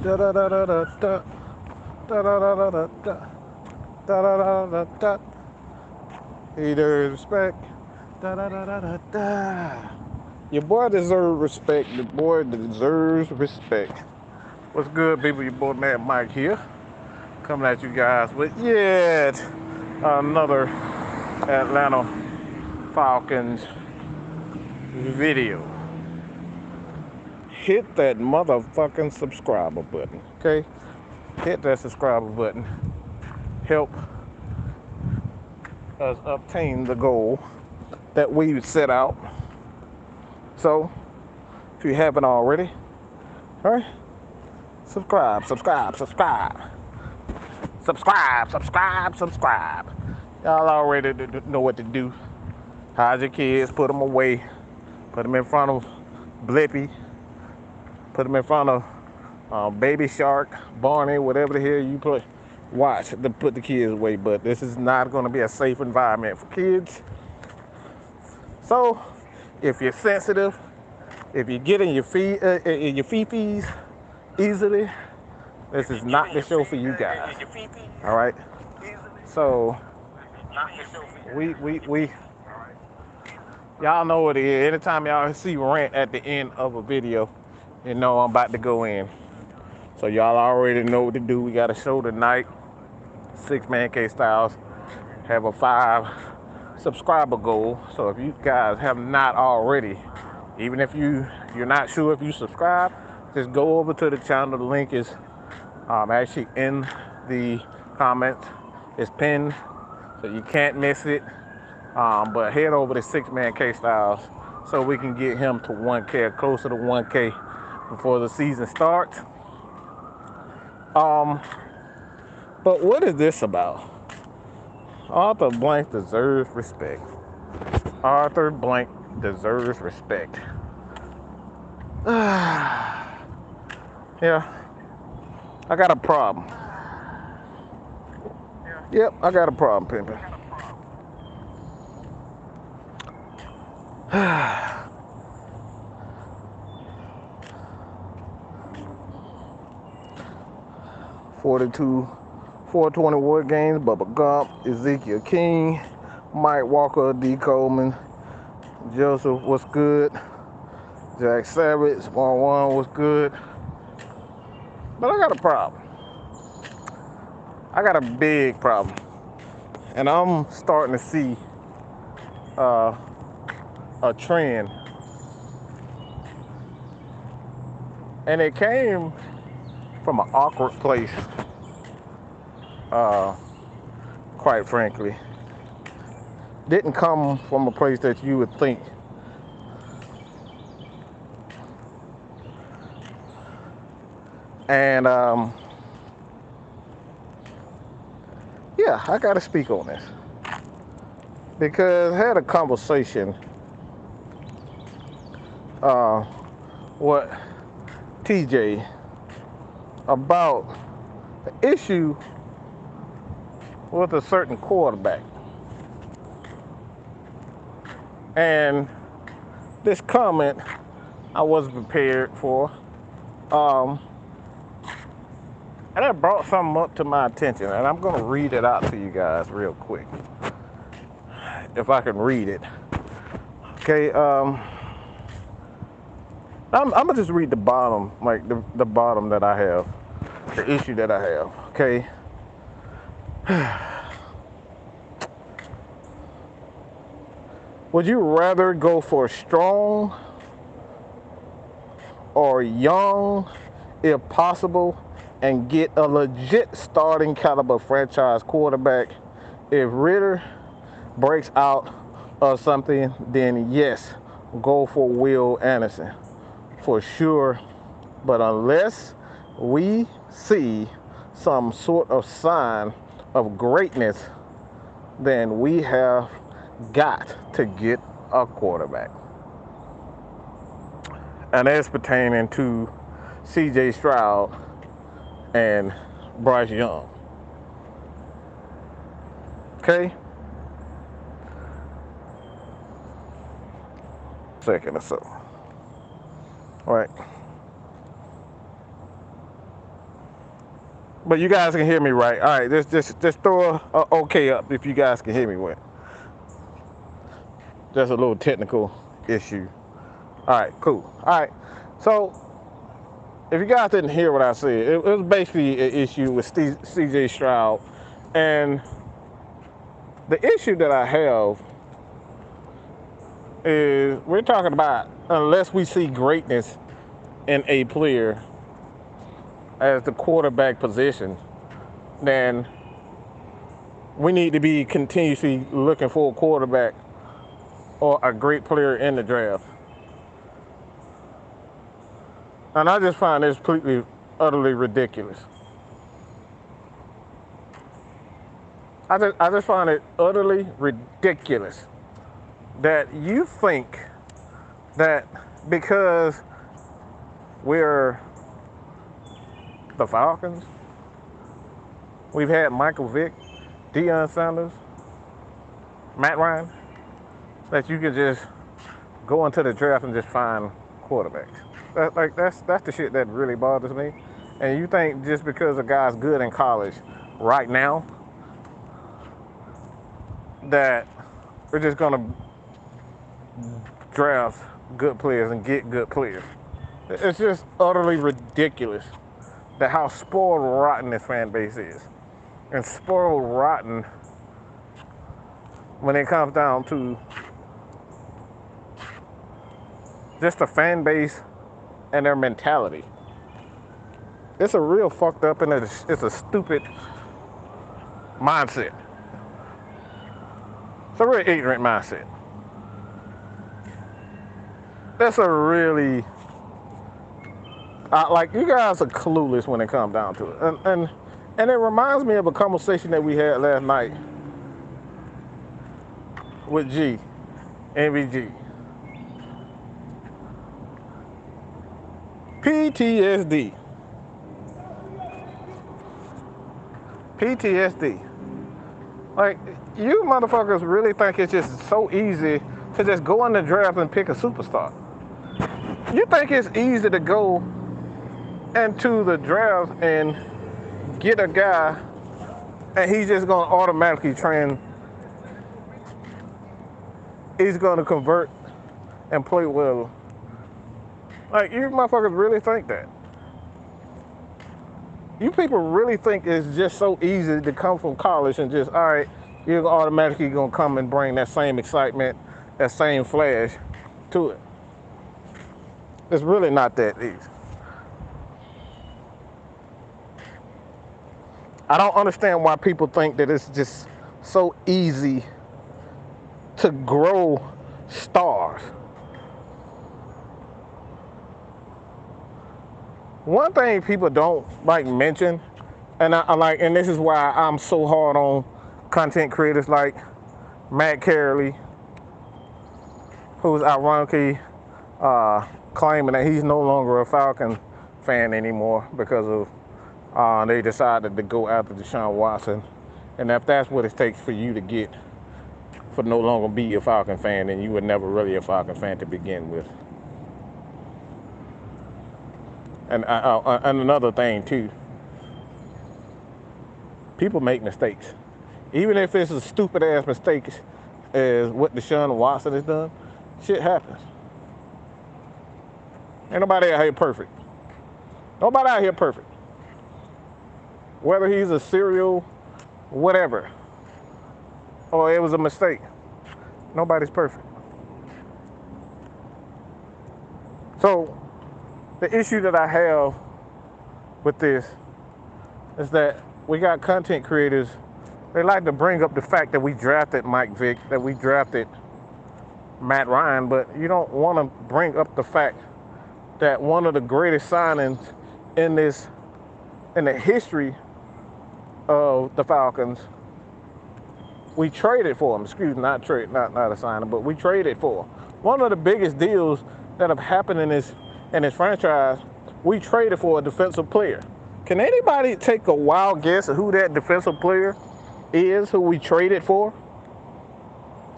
Da da da da da da. Da da da da da da. Da da da da da. He deserves respect. Da da da da da da. Your boy deserves respect. The boy deserves respect. What's good, people? Your boy Mad Mike here, coming at you guys with yet another Atlanta Falcons video. Hit that motherfucking subscriber button, okay? Hit that subscriber button. Help us obtain the goal that we set out. So, if you haven't already, all right, subscribe. Y'all already know what to do. Hide your kids, put them away, put them in front of Blippy, put them in front of Baby Shark, Barney, whatever the hell you put. Watch to put the kids away, but this is not going to be a safe environment for kids. So, if you're sensitive, if you get in your feet easily, this is not the show for you guys. All right. So, we y'all know what it is. Anytime y'all see rant at the end of a video, you know I'm about to go in. So y'all already know what to do. We got a show tonight. 6-man McKay Styles have a 5 subscriber goal. So if you guys have not already, even if you're not sure if you subscribe, just go over to the channel. The link is actually in the comments. It's pinned, so you can't miss it. But head over to 6-man McKay Styles so we can get him to 1K, closer to 1K before the season starts. But what is this about? Arthur Blank deserves respect. Arthur Blank deserves respect. Yeah, I got a problem. Yep, I got a problem, pimpin'. 42, 420 War Games, Bubba Gump, Ezekiel King, Mike Walker, D. Coleman, Joseph, what's good? Jack Savage, 1-1, what's good? But I got a problem. I got a big problem. And I'm starting to see a trend. And it came from an awkward place, quite frankly. Didn't come from a place that you would think. And yeah, I gotta speak on this. Because I had a conversation with TJ about the issue with a certain quarterback. And this comment I wasn't prepared for. And that brought something up to my attention, and I'm gonna read it out to you guys real quick. If I can read it. Okay, I'm gonna just read the bottom, like the bottom that I have, the issue that I have, okay? Would you rather go for strong or young, if possible, and get a legit starting caliber franchise quarterback? If Ritter breaks out of something, then yes, go for Will Anderson for sure. But unless we see some sort of sign of greatness, then we have got to get a quarterback. And that's pertaining to CJ Stroud and Bryce Young. Okay? Second or so. All right. But you guys can hear me right. All right, just throw a okay up if you guys can hear me well. Just a little technical issue. All right, cool. All right, so if you guys didn't hear what I said, it was basically an issue with C.J. Stroud, and the issue that I have is we're talking about unless we see greatness in a player as the quarterback position, then we need to be continuously looking for a quarterback or a great player in the draft. And I just find this completely, utterly ridiculous. I just find it utterly ridiculous that you think that because we're the Falcons, we've had Michael Vick, Deion Sanders, Matt Ryan, that you can just go into the draft and just find quarterbacks. That's the shit that really bothers me. And you think just because a guy's good in college right now that we're just gonna draft good players and get good players. It's just utterly ridiculous that how spoiled rotten this fan base is. And spoiled rotten when it comes down to just the fan base and their mentality. It's a real fucked up and it's a stupid mindset. It's a real ignorant mindset. That's a really like you guys are clueless when it comes down to it, and it reminds me of a conversation that we had last night with MVG. PTSD. Like, you motherfuckers really think it's just so easy to just go in the draft and pick a superstar. You think it's easy to go into the draft and get a guy and he's just going to automatically he's going to convert and play well. Like, you motherfuckers really think that? You people really think it's just so easy to come from college and just, all right, you're automatically going to come and bring that same excitement, that same flash to it. It's really not that easy. I don't understand why people think that it's just so easy to grow stars. One thing people don't like mention, and and this is why I'm so hard on content creators like Matt Carey, who's ironically claiming that he's no longer a Falcon fan anymore because of they decided to go after Deshaun Watson, and if that's what it takes for you to get for no longer be a Falcon fan, then you were never really a Falcon fan to begin with. And another thing too, people make mistakes. Even if it's a stupid ass mistake as what Deshaun Watson has done, shit happens. Ain't nobody out here perfect. Nobody out here perfect. Whether he's a serial, whatever, or it was a mistake, nobody's perfect. So the issue that I have with this is that we got content creators, they like to bring up the fact that we drafted Mike Vick, that we drafted Matt Ryan, but you don't want to bring up the fact that one of the greatest signings in the history of the Falcons, we traded for him. Not a signing, but we traded for him. One of the biggest deals that have happened in this franchise, we traded for a defensive player. Can anybody take a wild guess of who that defensive player is who we traded for?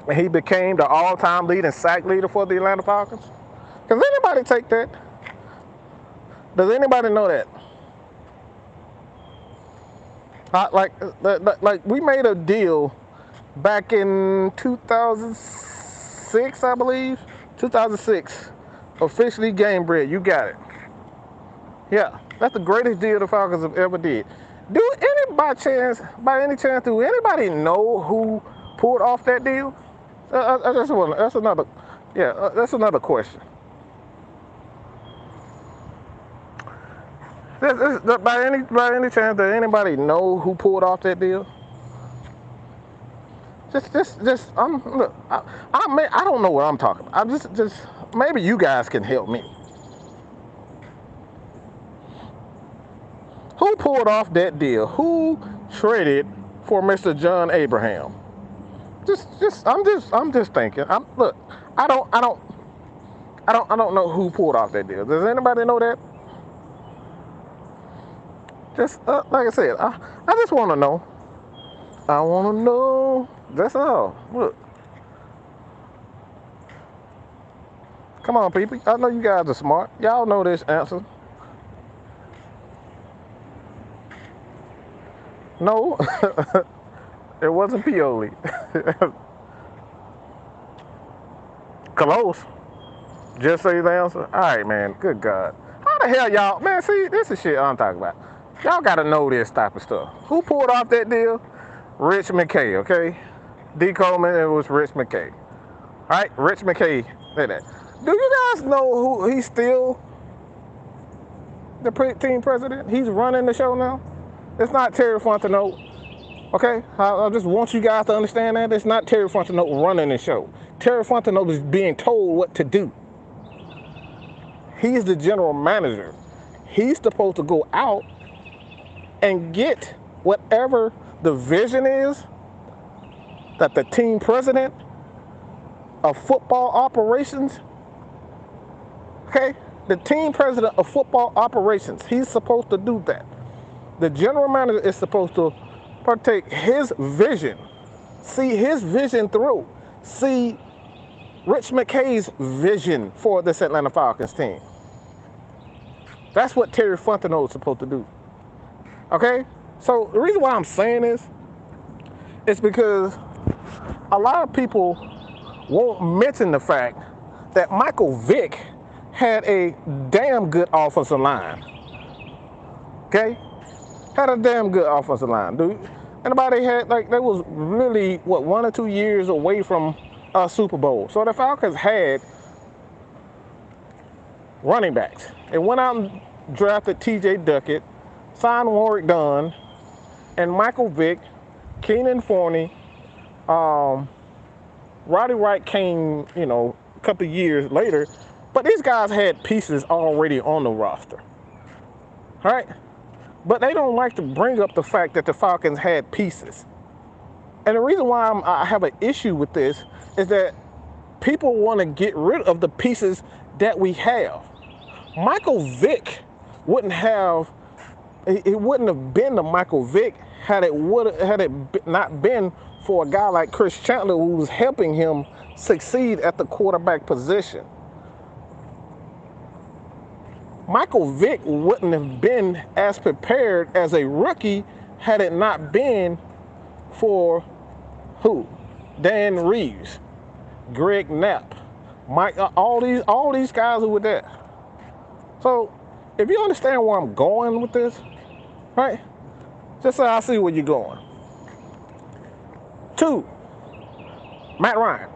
And he became the all-time leading sack leader for the Atlanta Falcons? Does anybody take that? Does anybody know that? Like we made a deal back in 2006, I believe. 2006. Officially game bread. You got it. Yeah, that's the greatest deal the Falcons have ever did. By any chance, do anybody know who pulled off that deal? That's another. Yeah, that's another question. By any chance, does anybody know who pulled off that deal? Look, I don't know what I'm talking about. Maybe you guys can help me. Who pulled off that deal? Who traded for Mr. John Abraham? I'm just thinking. Look, I don't, I don't, I don't know who pulled off that deal. Does anybody know that? Just like I said, I just want to know. I want to know. That's all. Look, come on, people. I know you guys are smart. Y'all know this answer. No, it wasn't Pioli. Close. Just say the answer. All right, man. Good God. How the hell y'all, man? See, this is shit I'm talking about. Y'all gotta know this type of stuff. Who pulled off that deal? Rich McKay, okay? D. Coleman, it was Rich McKay. All right, Rich McKay did that. Do you guys know who he's still the team president? He's running the show now. It's not Terry Fontenot, okay? I just want you guys to understand that. It's not Terry Fontenot running the show. Terry Fontenot is being told what to do. He's the general manager. He's supposed to go out and get whatever the vision is that the team president of football operations, okay? The team president of football operations, he's supposed to do that. The general manager is supposed to partake his vision, see his vision through, see Rich McKay's vision for this Atlanta Falcons team. That's what Terry Fontenot is supposed to do. Okay? So the reason why I'm saying this is because a lot of people won't mention the fact that Michael Vick had a damn good offensive line. Okay? Had a damn good offensive line, dude. Anybody had, like, they was really, 1 or 2 years away from a Super Bowl. So the Falcons had running backs. They went out and drafted T.J. Duckett, signed Warwick Dunn, and Michael Vick, Keenan Forney. Roddy Wright came, a couple of years later. But these guys had pieces already on the roster. All right? But they don't like to bring up the fact that the Falcons had pieces. And the reason why I have an issue with this is that people want to get rid of the pieces that we have. Michael Vick wouldn't have been the Michael Vick had it not been for a guy like Chris Chandler who was helping him succeed at the quarterback position. Michael Vick wouldn't have been as prepared as a rookie had it not been for who? Dan Reeves, Greg Knapp, Mike, all these guys who were there. So if you understand where I'm going with this, right? Just so I see where you're going. 2, Matt Ryan.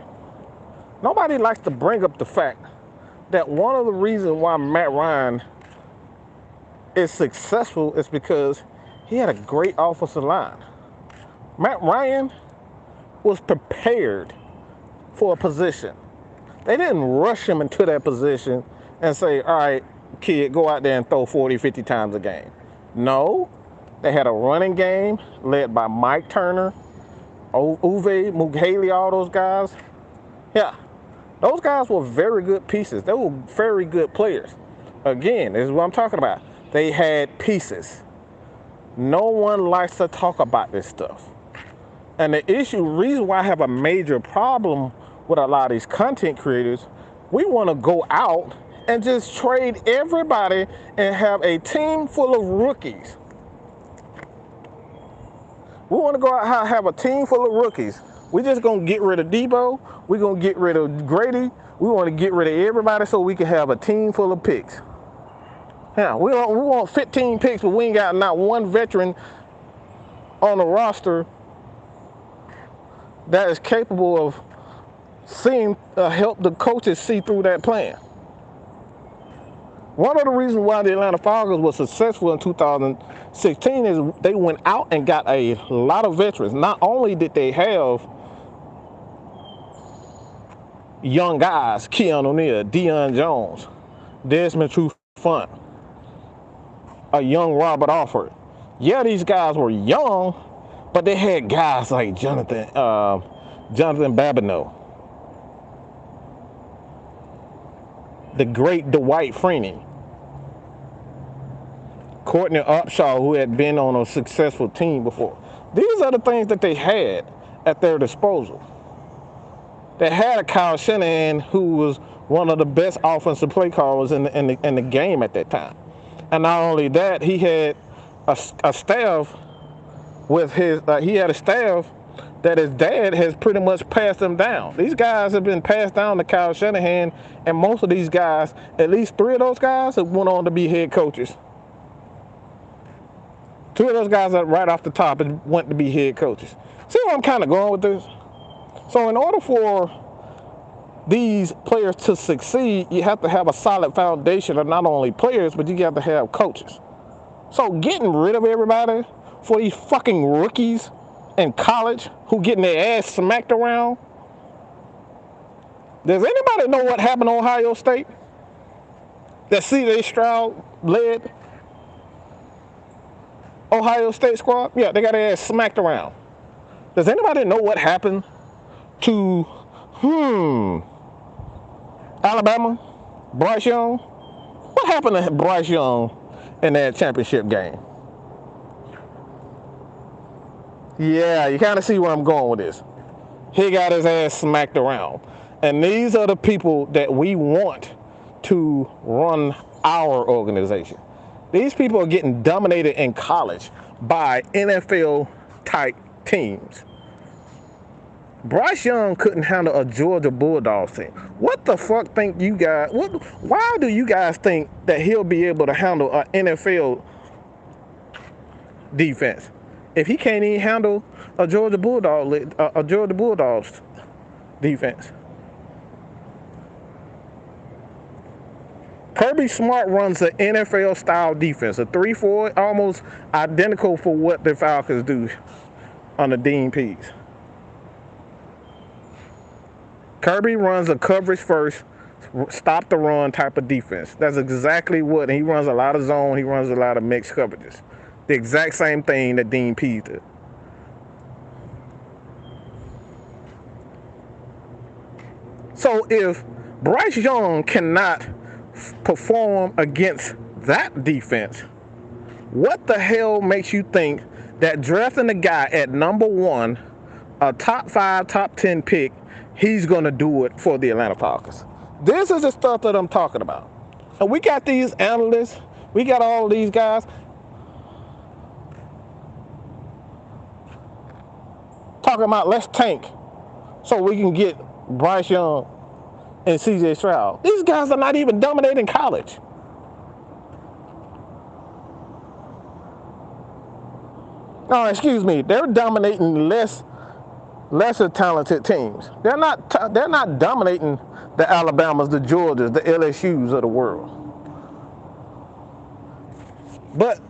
Nobody likes to bring up the fact that one of the reasons why Matt Ryan is successful is because he had a great offensive line. Matt Ryan was prepared for a position. They didn't rush him into that position and say, all right, kid, go out there and throw 40, 50 times a game. No, they had a running game led by Mike Turner, Uwe, McKay, all those guys. Yeah, those guys were very good pieces. They were very good players. Again, this is what I'm talking about. They had pieces. No one likes to talk about this stuff. And the reason why I have a major problem with a lot of these content creators, we want to go out and just trade everybody and have a team full of rookies. We want to go out and have a team full of rookies. We just gonna get rid of Debo. We gonna get rid of Grady. We want to get rid of everybody so we can have a team full of picks. Yeah, we want 15 picks, but we ain't got not one veteran on the roster that is capable of seeing help the coaches see through that plan. One of the reasons why the Atlanta Falcons was successful in 2016 is they went out and got a lot of veterans. Not only did they have young guys, Keanu Neal, Deion Jones, Desmond Trufant, a young Robert Alford. Yeah, these guys were young, but they had guys like Jonathan Babineau, the great Dwight Freeney, Courtney Upshaw, who had been on a successful team before. These are the things that they had at their disposal. They had a Kyle Shanahan who was one of the best offensive play callers in the game at that time. And not only that, he had a staff with he had a staff that his dad has pretty much passed them down. These guys have been passed down to Kyle Shanahan, and most of these guys, at least 3 of those guys, have went on to be head coaches. 2 of those guys are right off the top and went to be head coaches. See where I'm kind of going with this? So in order for these players to succeed, you have to have a solid foundation of not only players, but you have to have coaches. So getting rid of everybody for these fucking rookies in college who getting their ass smacked around. Does anybody know what happened to Ohio State? That C.J. Stroud led Ohio State squad? Yeah, they got their ass smacked around. Does anybody know what happened to Alabama? Bryce Young? What happened to Bryce Young in that championship game? Yeah, you kind of see where I'm going with this. He got his ass smacked around. And these are the people that we want to run our organization. These people are getting dominated in college by NFL-type teams. Bryce Young couldn't handle a Georgia Bulldogs team. What the fuck think you guys? Why do you guys think that he'll be able to handle an NFL defense if he can't even handle a Georgia Bulldogs defense? Kirby Smart runs an NFL-style defense, a 3-4, almost identical for what the Falcons do under Dean Pease. Kirby runs a coverage first, stop the run type of defense. That's exactly what, and he runs a lot of zone, he runs a lot of mixed coverages. The exact same thing that Dean Pease did. So if Bryce Young cannot perform against that defense, what the hell makes you think that drafting a guy at number 1, a top 5, top 10 pick, he's going to do it for the Atlanta Falcons? This is the stuff that I'm talking about. And we got these analysts, we got all these guys talking about let's tank so we can get Bryce Young and C.J. Stroud. These guys are not even dominating college. No, excuse me. They're dominating lesser talented teams. They're not dominating the Alabamas, the Georgias, the LSUs of the world. But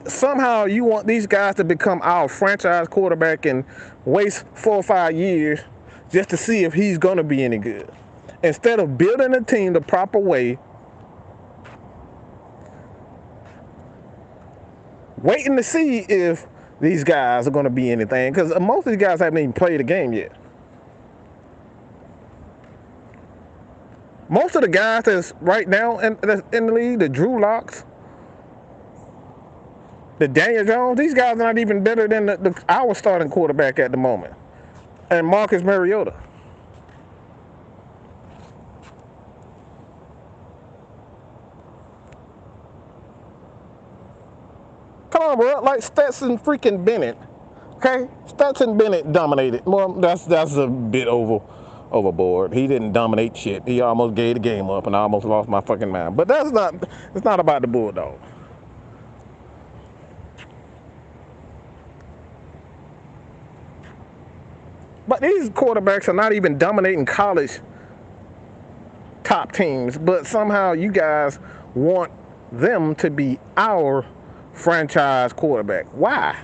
somehow you want these guys to become our franchise quarterback and waste 4 or 5 years just to see if he's going to be any good. Instead of building a team the proper way, waiting to see if these guys are going to be anything, because most of these guys haven't even played a game yet. Most of the guys that's right now in the league, the Drew Locks, the Deion Jones, these guys are not even better than our starting quarterback at the moment, and Marcus Mariota. Come on, bro. Like Stetson freaking Bennett Okay, Stetson Bennett dominated. Well, that's a bit overboard. He didn't dominate shit. He almost gave the game up, and I almost lost my fucking mind. But that's not. It's not about the Bulldog. But these quarterbacks are not even dominating college top teams. But somehow you guys want them to be our franchise quarterback. Why?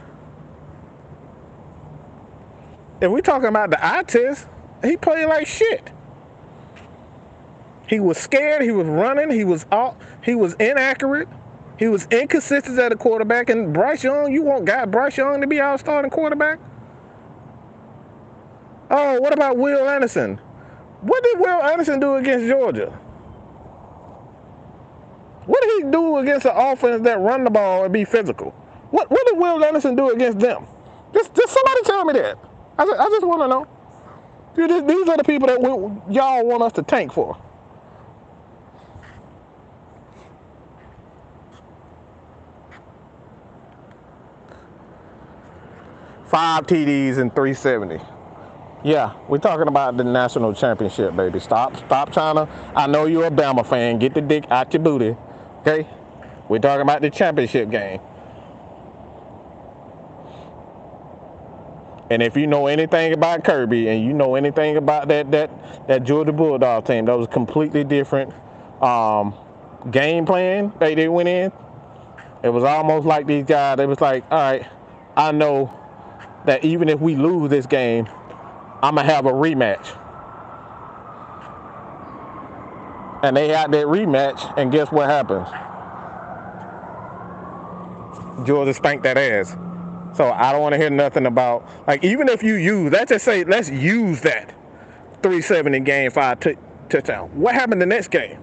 If we're talking about the eye test, he played like shit. He was scared. He was running. He was inaccurate. He was inconsistent at a quarterback. And Bryce Young, you want Bryce Young to be our starting quarterback? Oh, what about Will Anderson? What did Will Anderson do against Georgia? What did he do against an offense that run the ball and be physical? What did Will Anderson do against them? Just somebody tell me that. I just want to know. These are the people that y'all want us to tank for. Five TDs and 370. Yeah, we're talking about the national championship, baby. Stop trying to. I know you're a Bama fan. Get the dick out your booty. Okay? We're talking about the championship game. And if you know anything about Kirby and you know anything about that Georgia Bulldog team, that was completely different game plan they went in. It was almost like these guys, it was like, all right, I know that even if we lose this game, I'm going to have a rematch. And they had that rematch, and guess what happens? Georgia spanked that ass. So I don't want to hear nothing about, like, even if you use, let's just say, let's use that 370 game 5 touchdown. What happened the next game?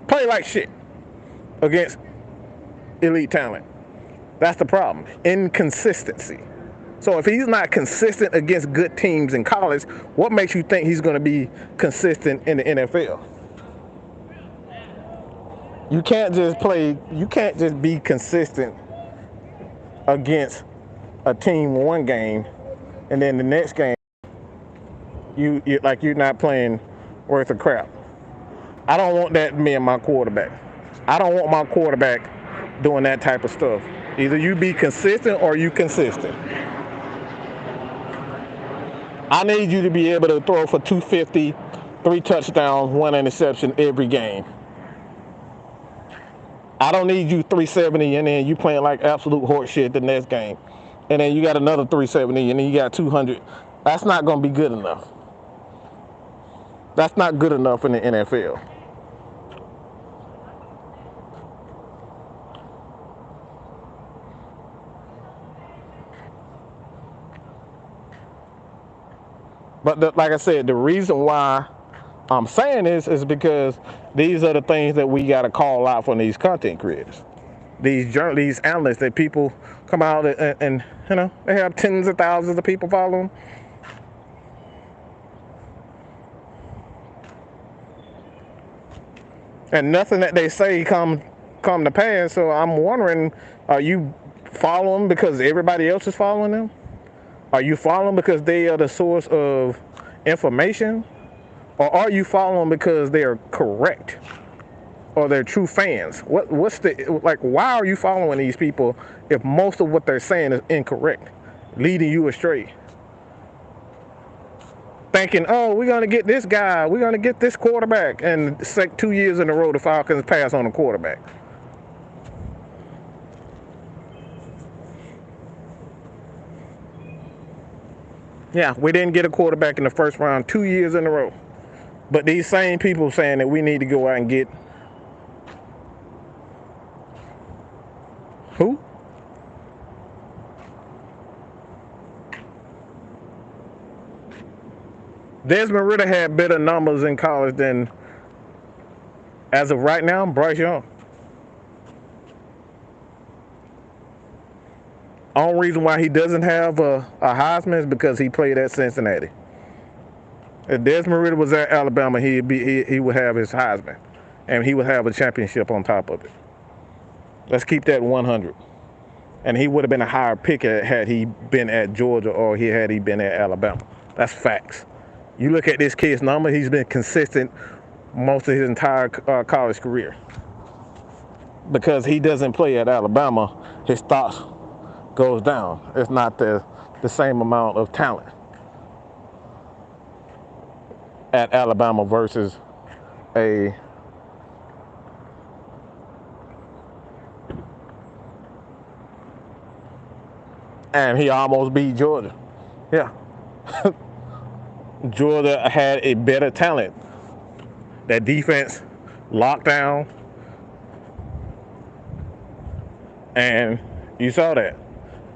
Play like shit against elite talent. That's the problem. Inconsistency. So if he's not consistent against good teams in college, what makes you think he's going to be consistent in the NFL? You can't just be consistent against a team one game and then the next game you're not playing worth a crap. I don't want that me and my quarterback. I don't want my quarterback doing that type of stuff. Either you be consistent or you consistent. I need you to be able to throw for 250, 3 touchdowns, 1 interception every game. I don't need you 370 and then you playing like absolute horse shit the next game. And then you got another 370 and then you got 200. That's not going to be good enough. That's not good enough in the NFL. But like I said, the reason why I'm saying this is because these are the things that we got to call out from these content creators. These analysts that people come out and you know, they have tens of thousands of people following them. And nothing that they say come to pass. So I'm wondering, are you following because everybody else is following them? Are you following because they are the source of information? Or are you following because they are correct? Or they're true fans? What's the, like, why are you following these people if most of what they're saying is incorrect, leading you astray? Thinking, oh, we're going to get this guy, we're going to get this quarterback, and it's like 2 years in a row the Falcons pass on a quarterback. Yeah, we didn't get a quarterback in the first round 2 years in a row. But these same people saying that we need to go out and get who? Desmond Ridder had better numbers in college than, as of right now, Bryce Young. Only reason why he doesn't have a Heisman is because he played at Cincinnati. If Desmond Ridder was at Alabama, he would have his Heisman, and he would have a championship on top of it. Let's keep that 100. and he would have been a higher pick had he been at Georgia or had he been at Alabama. That's facts. You look at this kid's number; he's been consistent most of his entire college career. Because he doesn't play at Alabama, his stock goes down. It's not the same amount of talent at Alabama versus a and he almost beat Georgia. Yeah. Georgia had a better talent. That defense locked down, and you saw that.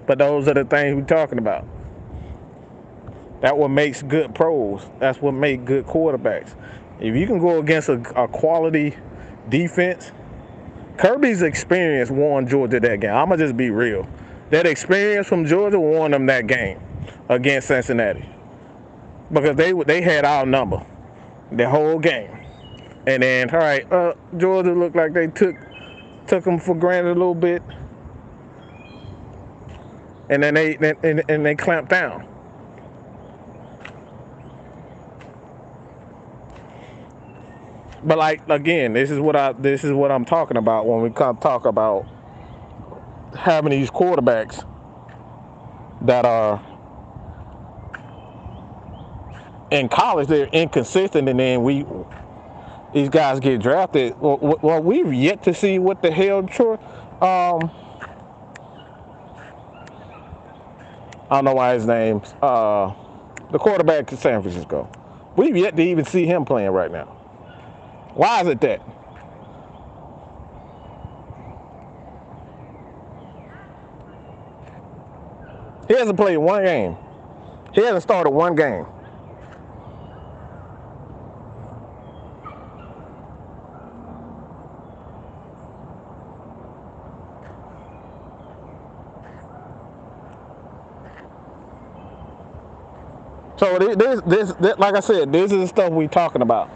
But those are the things we're talking about. That's what makes good pros. That's what makes good quarterbacks. If you can go against a quality defense, Kirby's experience won Georgia that game. I'm going to just be real. That experience from Georgia won them that game against Cincinnati. Because they had our number the whole game. And then, all right, Georgia looked like they took them for granted a little bit. And then they clamped down. But like again, this is what I'm talking about when we talk about having these quarterbacks that are in college, they're inconsistent, and then these guys get drafted. Well, we've yet to see what the hell I don't know why his name's the quarterback in San Francisco. We've yet to even see him playing right now. Why is it that? He hasn't played one game. He hasn't started one game. So this, like I said, this is the stuff we're talking about.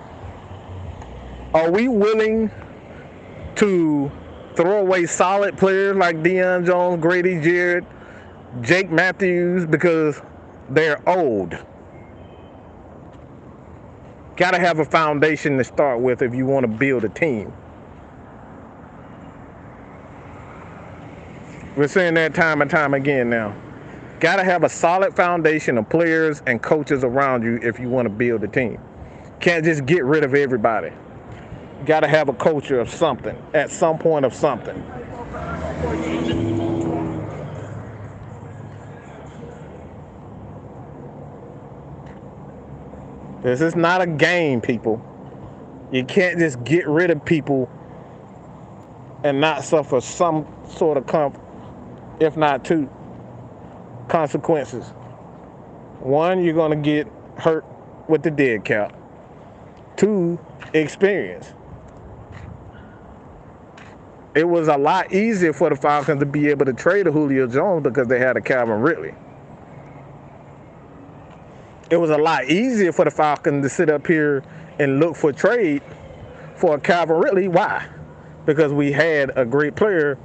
Are we willing to throw away solid players like Deion Jones, Grady Jarrett, Jake Matthews because they're old? Got to have a foundation to start with if you want to build a team. We're saying that time and time again now. Got to have a solid foundation of players and coaches around you if you want to build a team. Can't just get rid of everybody. Got to have a culture of something at some point of something. This is not a game, people. You can't just get rid of people and not suffer some sort of if not two, consequences. One, you're going to get hurt with the dead cap. Two, experience. It was a lot easier for the Falcons to be able to trade a Julio Jones because they had a Calvin Ridley. It was a lot easier for the Falcons to sit up here and look for trade for a Calvin Ridley. Why? Because we had a great player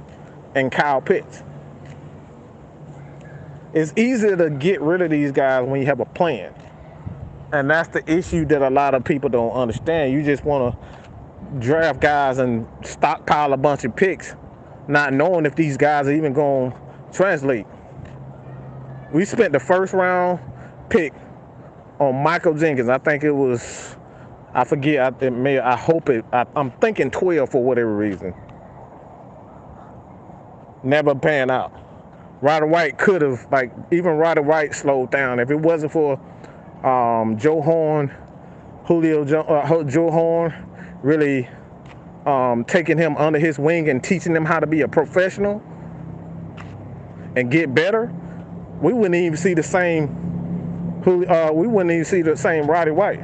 in Kyle Pitts. It's easier to get rid of these guys when you have a plan. And that's the issue that a lot of people don't understand. You just want to draft guys and stockpile a bunch of picks, not knowing if these guys are even going to translate. We spent the first round pick on Michael Jenkins. I think it was, I forget, I'm thinking 12 for whatever reason. Never panned out. Roddy White could have, even Roddy White slowed down. If it wasn't for Joe Horn really taking him under his wing and teaching him how to be a professional and get better, we wouldn't even see the same Roddy White.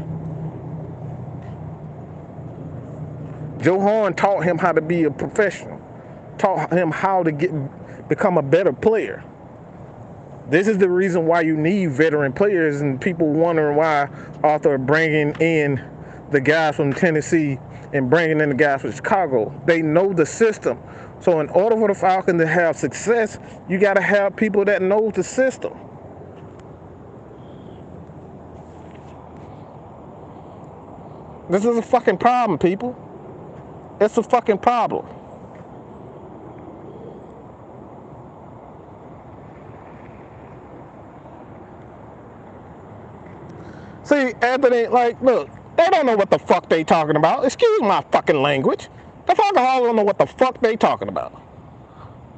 Joe Horn taught him how to be a professional, taught him how to become a better player. This is the reason why you need veteran players, and people wondering why Arthur bringing in the guys from Tennessee and bringing in the guys from Chicago. They know the system. So in order for the Falcons to have success, you got to have people that know the system. This is a fucking problem, people. It's a fucking problem. See, Anthony, like, look, they don't know what the fuck they talking about. Excuse my fucking language. The fucking all don't know what the fuck they talking about.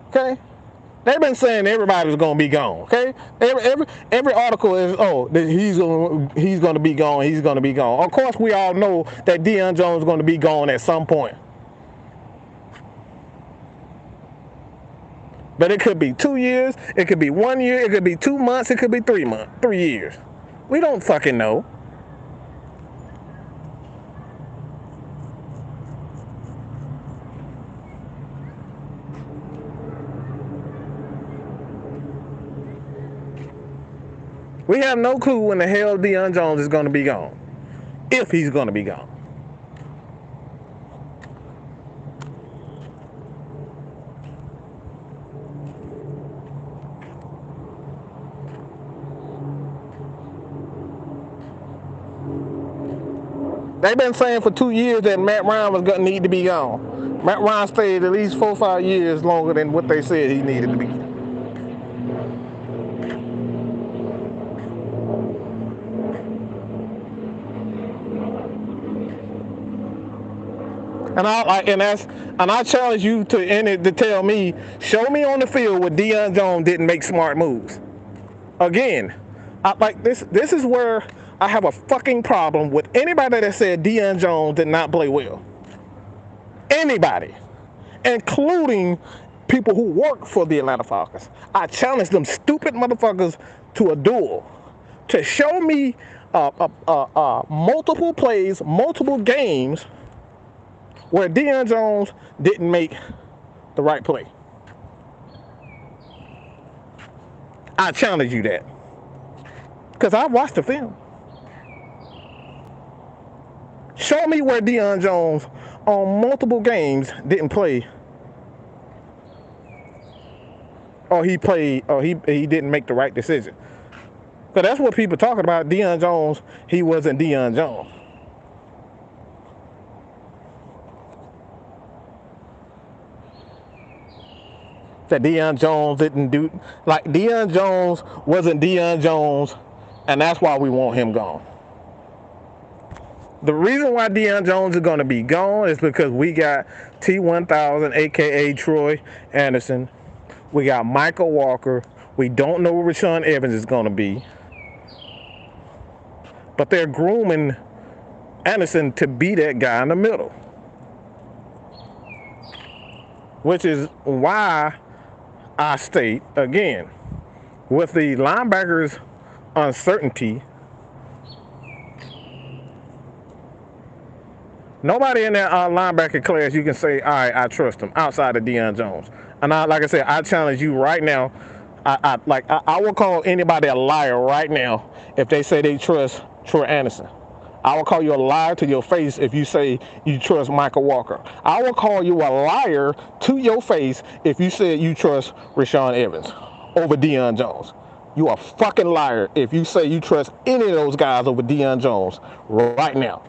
Okay? They've been saying everybody's gonna be gone. Okay? Every article is, oh, he's gonna be gone. He's gonna be gone. Of course, we all know that Deion Jones is gonna be gone at some point. But it could be 2 years. It could be 1 year. It could be 2 months. It could be 3 months. 3 years. We don't fucking know. We have no clue when the hell Deion Jones is going to be gone. If he's going to be gone. They've been saying for 2 years that Matt Ryan was going to need to be gone. Matt Ryan stayed at least 4 or 5 years longer than what they said he needed to be. And I challenge you to tell me, show me on the field where Deion Jones didn't make smart moves. Again, this is where I have a fucking problem with anybody that said Deion Jones did not play well. Anybody, including people who work for the Atlanta Falcons. I challenge them stupid motherfuckers to a duel, to show me multiple plays, multiple games where Deion Jones didn't make the right play. I challenge you that. Because I watched the film. Show me where Deion Jones on multiple games didn't play. Or he played, or he didn't make the right decision. Because that's what people talking about. Deion Jones, he wasn't Deion Jones. That Deion Jones didn't do, like Deion Jones wasn't Deion Jones, and that's why we want him gone. The reason why Deion Jones is going to be gone is because we got T1000, aka Troy Anderson. We got Michael Walker. We don't know where Rashawn Evans is going to be. But they're grooming Anderson to be that guy in the middle. Which is why I state, again, with the linebackers' uncertainty, nobody in that linebacker class you can say, all right, I trust him, outside of Deion Jones. And like I said, I challenge you right now. I will call anybody a liar right now if they say they trust Troy Anderson. I will call you a liar to your face if you say you trust Michael Walker. I will call you a liar to your face if you say you trust Rashawn Evans over Deion Jones. You a fucking liar if you say you trust any of those guys over Deion Jones right now.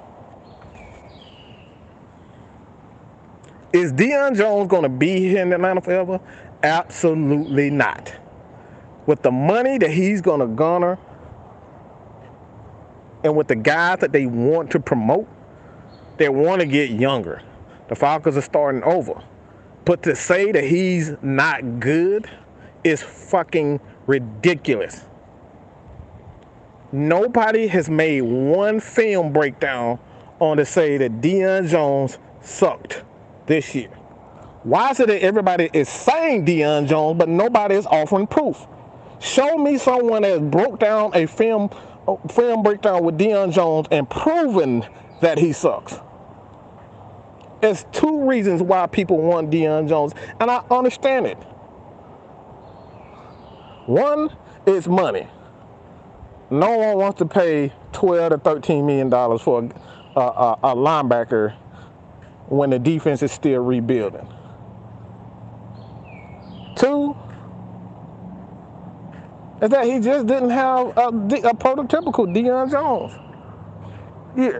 Is Deion Jones going to be here in Atlanta forever? Absolutely not. With the money that he's going to garner and with the guys that they want to promote, they want to get younger. The Falcons are starting over. But to say that he's not good is fucking ridiculous. Nobody has made one film breakdown on to say that Deion Jones sucked this year. Why is it that everybody is saying Deion Jones, but nobody is offering proof? Show me someone that broke down a film breakdown with Deion Jones and proven that he sucks. There's two reasons why people want Deion Jones, and I understand it. One is money. No one wants to pay $12 to $13 million for a linebacker when the defense is still rebuilding. Two is that he just didn't have a prototypical Deion Jones. Yeah,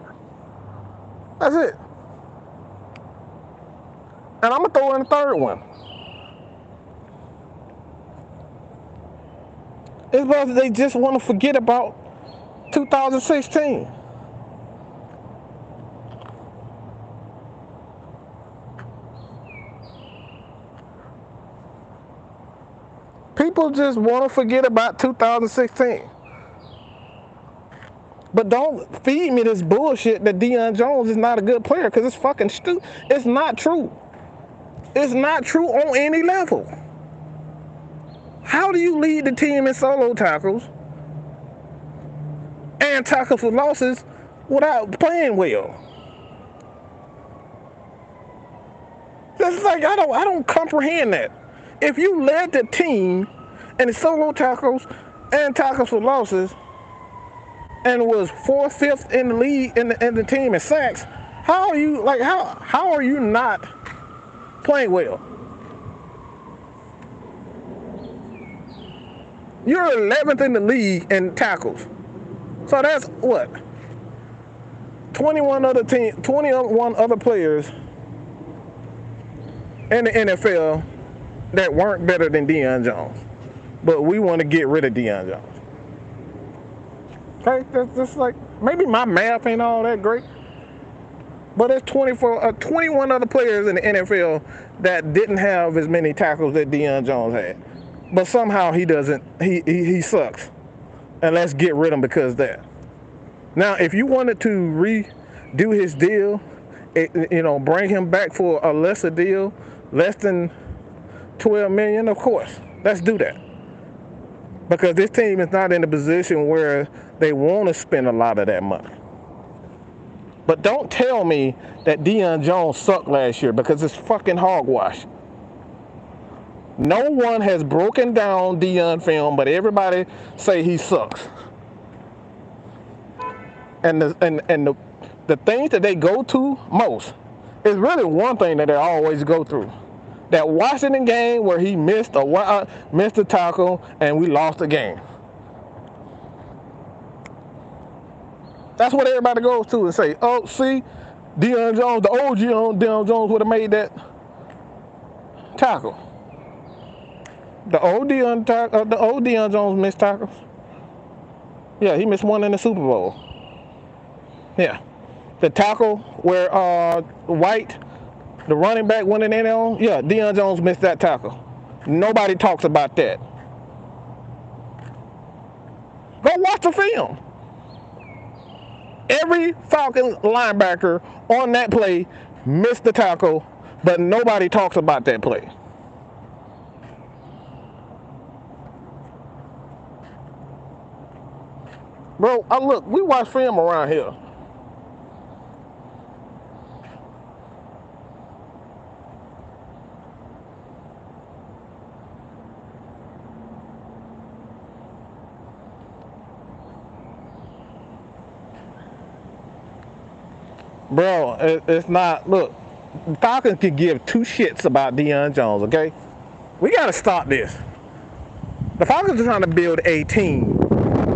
that's it. And I'm gonna throw in a third one. It's because they just want to forget about 2016. People just want to forget about 2016. But don't feed me this bullshit that Deion Jones is not a good player, because it's fucking stupid. It's not true. It's not true on any level. How do you lead the team in solo tackles and tackles for losses without playing well? That's like, I don't comprehend that. If you led the team in solo tackles and tackles for losses and was 4th, 5th in the league in the team in sacks, how are you not playing well? You're 11th in the league in tackles. So that's what? 21 other players in the NFL that weren't better than Deion Jones. But we want to get rid of Deion Jones. Okay, that's just like, maybe my math ain't all that great, but there's 21 other players in the NFL that didn't have as many tackles that Deion Jones had. But somehow he doesn't, he sucks. And let's get rid of him because of that. Now, if you wanted to redo his deal, bring him back for a lesser deal, less than $12 million, of course, let's do that. Because this team is not in a position where they want to spend a lot of that money. But don't tell me that Deion Jones sucked last year, because it's fucking hogwash. No one has broken down Deion film, but everybody say he sucks. And the things that they go to most is really one thing that they always go through. That Washington game where he missed a tackle and we lost the game. That's what everybody goes to and say, oh, see, Deion Jones, the old Deion Jones would have made that tackle. The old Deion Jones missed tackles. Yeah, he missed one in the Super Bowl. Yeah. The tackle where White, the running back, went in there on, yeah, Deion Jones missed that tackle. Nobody talks about that. Go watch the film. Every Falcons linebacker on that play missed the tackle, but nobody talks about that play. Bro, look, we watch film around here. Bro, it's not, look, Falcons could give two shits about Deion Jones, okay? We gotta stop this. The Falcons are trying to build a team.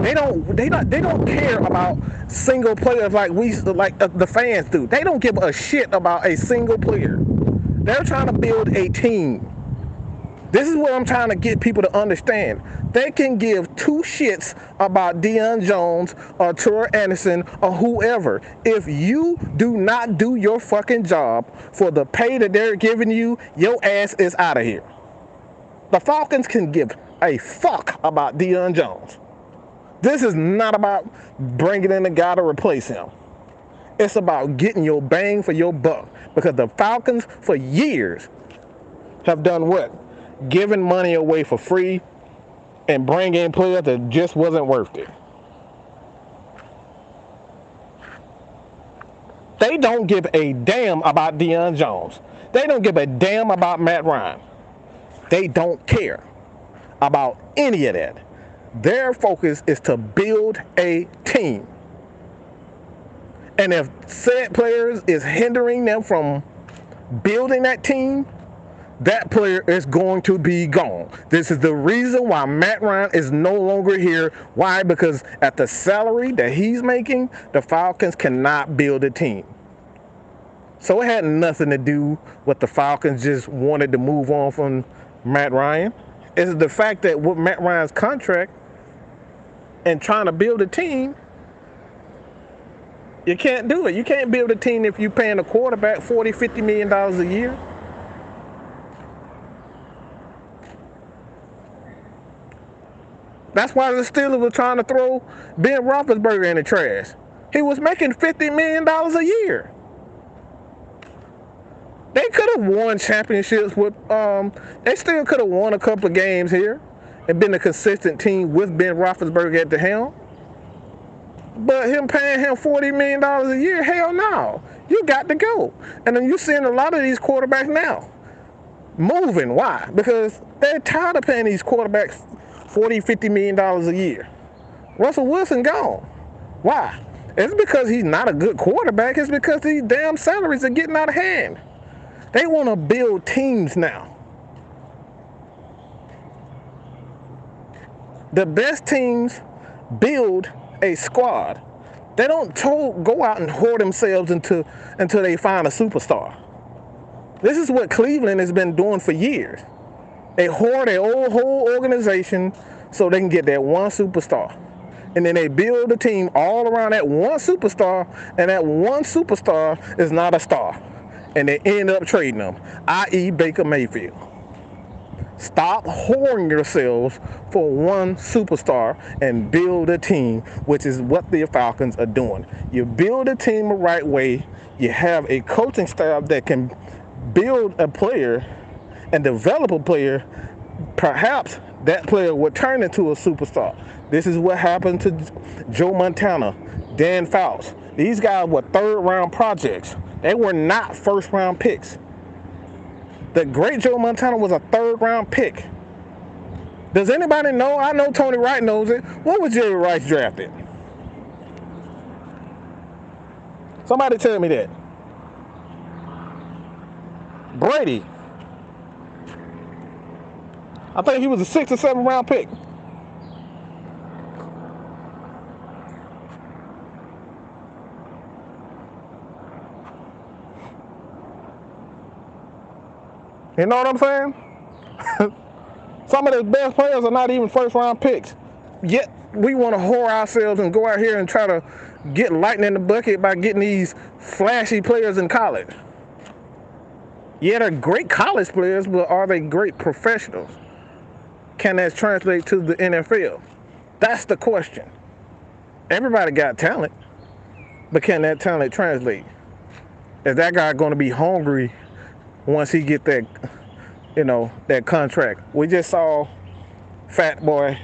They don't care about single players like the fans do. They don't give a shit about a single player. They're trying to build a team. This is what I'm trying to get people to understand. They can give two shits about Deion Jones or Troy Anderson or whoever. If you do not do your fucking job for the pay that they're giving you, your ass is out of here. The Falcons can give a fuck about Deion Jones. This is not about bringing in a guy to replace him. It's about getting your bang for your buck. Because the Falcons, for years, have done what? Giving money away for free and bringing in players that just wasn't worth it. They don't give a damn about Deion Jones. They don't give a damn about Matt Ryan. They don't care about any of that. Their focus is to build a team. And if said players is hindering them from building that team, that player is going to be gone. This is the reason why Matt Ryan is no longer here. Why? Because at the salary that he's making, the Falcons cannot build a team. So it had nothing to do with the Falcons just wanted to move on from Matt Ryan. It's the fact that with Matt Ryan's contract and trying to build a team, you can't do it. You can't build a team if you're paying a quarterback $40, $50 million a year. That's why the Steelers were trying to throw Ben Roethlisberger in the trash. He was making $50 million a year. They could have won championships with, they still could have won a couple of games here and been a consistent team with Ben Roethlisberger at the helm. But him paying him $40 million a year, hell no. You got to go. And then you're seeing a lot of these quarterbacks now moving. Why? Because they're tired of paying these quarterbacks $40, $50 million a year. Russell Wilson gone. Why? It's because he's not a good quarterback. It's because these damn salaries are getting out of hand. They want to build teams now. The best teams build a squad. They don't go out and hoard themselves until they find a superstar. This is what Cleveland has been doing for years. They hoard their whole organization so they can get that one superstar. And then they build a team all around that one superstar, and that one superstar is not a star. And they end up trading them, i.e. Baker Mayfield. Stop hoarding yourselves for one superstar and build a team, which is what the Falcons are doing. You build a team the right way. You have a coaching staff that can build a player and develop a player. Perhaps that player would turn into a superstar. This is what happened to Joe Montana, Dan Fouts. These guys were third-round projects. They were not first-round picks. The great Joe Montana was a third-round pick. Does anybody know? I know Tony Wright knows it. What was Jerry Rice drafted? Somebody tell me that. Brady. I think he was a 6th or 7th round pick. You know what I'm saying? Some of the best players are not even first-round picks. Yet we want to whore ourselves and go out here and try to get lightning in the bucket by getting these flashy players in college. Yeah, they're great college players, but are they great professionals? Can that translate to the NFL? That's the question. Everybody got talent, but can that talent translate? Is that guy going to be hungry once he get that, that contract? We just saw Fat Boy.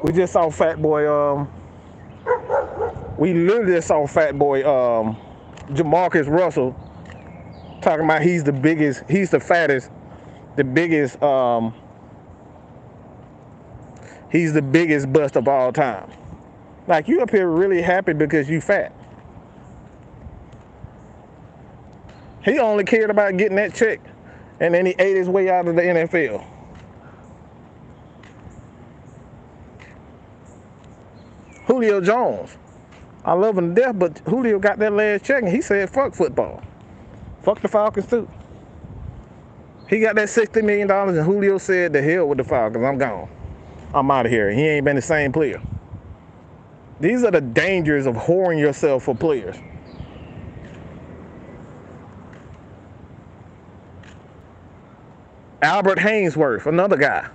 We literally just saw Fat Boy Jamarcus Russell talking about he's the biggest, he's the fattest, he's the biggest bust of all time. Like, you up here really happy because you fat. He only cared about getting that check, and then he ate his way out of the NFL. Julio Jones. I love him to death, but Julio got that last check, and he said, fuck football. Fuck the Falcons, too. He got that $60 million, and Julio said, the hell with the Falcons. I'm gone. I'm out of here. He ain't been the same player. These are the dangers of whoring yourself for players. Albert Hainsworth, another guy.